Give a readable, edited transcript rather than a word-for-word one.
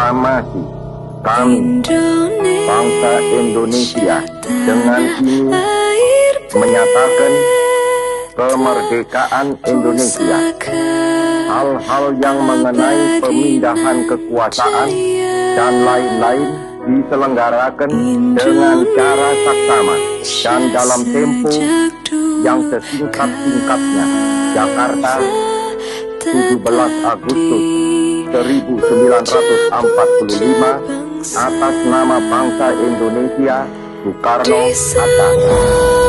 Proklamasi kami, bangsa Indonesia, dengan ini menyatakan kemerdekaan Indonesia. Hal-hal yang mengenai pemindahan kekuasaan dan lain-lain diselenggarakan dengan cara saksama dan dalam tempo yang sesingkat-singkatnya. Jakarta, 17 Agustus 1945, atas nama bangsa Indonesia, Soekarno-Hatta.